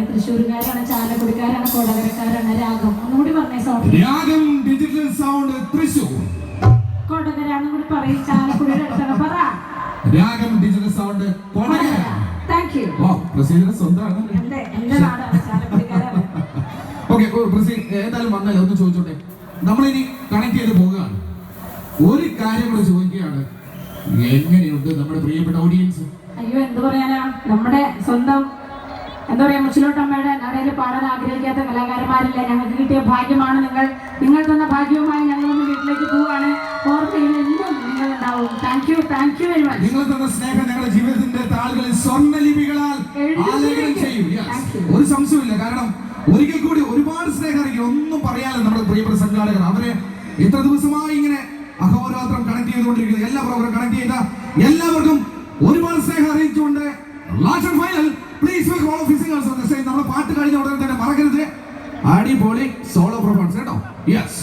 തൃശ്ശൂർക്കാരാണ്, ചാലക്കുടിക്കാരാണ്, കൊടകരക്കാരാണ്. രാഗം ഒന്നുകൂടി പറഞ്ഞേ സൗണ്ട്. രാഗം ഡിജിറ്റൽ സൗണ്ട് തൃശ്ശൂർ. കൊടകരാന്നും കൂടി പറയും. ചാലക്കുടിയുടെ അടുത്താണ് പറ. Ragam digital sound Kodakara. Thank you. ഓ പ്രസീദിന്റെ സ്വന്തമാണ്. എന്റെ നാടാണ്, ചാലക്കുടിക്കാരാണ്. ഓക്കെ പ്രസീദ് ഏതായാലും വന്നല്ലോ ഒന്ന് ചോദിച്ചോട്ടെ. നമ്മളിനി കണക്ട് ചെയ്ത് പോവുകയാണ്. ഒരു കാര്യം കൂടെ ചോദിക്കുകയാണ്, എങ്ങനെയുണ്ട് നമ്മുടെ പ്രിയപ്പെട്ട ഓഡിയൻസ്? അയ്യോ എന്ത് പറയാനാ, നമ്മുടെ സ്വന്തം എന്താ പറയാ മുച്ചിലോട്ടമ്മയുടെ നടയിൽ പാടാൻ ആഗ്രഹിക്കാത്ത കലാകാരന്മാരില്ല. ഞങ്ങൾക്ക് കിട്ടിയ ഭാഗ്യമാണ് നിങ്ങൾ തന്ന ഭാഗ്യവുമായി ഞങ്ങളൊന്ന് വീട്ടിലേക്ക് പോവുകയാണ്. ഓർമ്മയിൽ എന്നും നിങ്ങൾ ഉണ്ടാവും. Thank you very much. നിങ്ങൾ തന്ന സ്നേഹം ഞങ്ങളുടെ ജീവിതത്തിന്റെ താളുകളിൽ സ്വർണ്ണലിപികളാൽ ആലേഖനം ചെയ്യും. ഒരു സംശയമില്ല. കാരണം ഒരിക്കൽ കൂടി ഒരുപാട് സ്നേഹം അറിയിക്കും. ഒന്നും പറയാതെ നമ്മുടെ പ്രിയപ്പെട്ട സംഘാടകർ അവരെ ഇത്ര ദിവസമായി ഇങ്ങനെ അഹോരാത്രം കണക്ട് ചെയ്തുകൊണ്ടിരിക്കുന്നത്. എല്ലാ പ്രോഗ്രാം കണക്ട് ചെയ്ത എല്ലാവർക്കും ഒരുപാട് സ്നേഹം അറിയിച്ചുകൊണ്ട് last and final please welcome all of physicals on the stage. നമ്മുടെ പാട്ട് കഴിഞ്ഞ ഉടനെ തന്നെ മറക്കരുത്, അടിപൊളി സോളോ പെർഫോമൻസ് കേട്ടോ. യെസ്.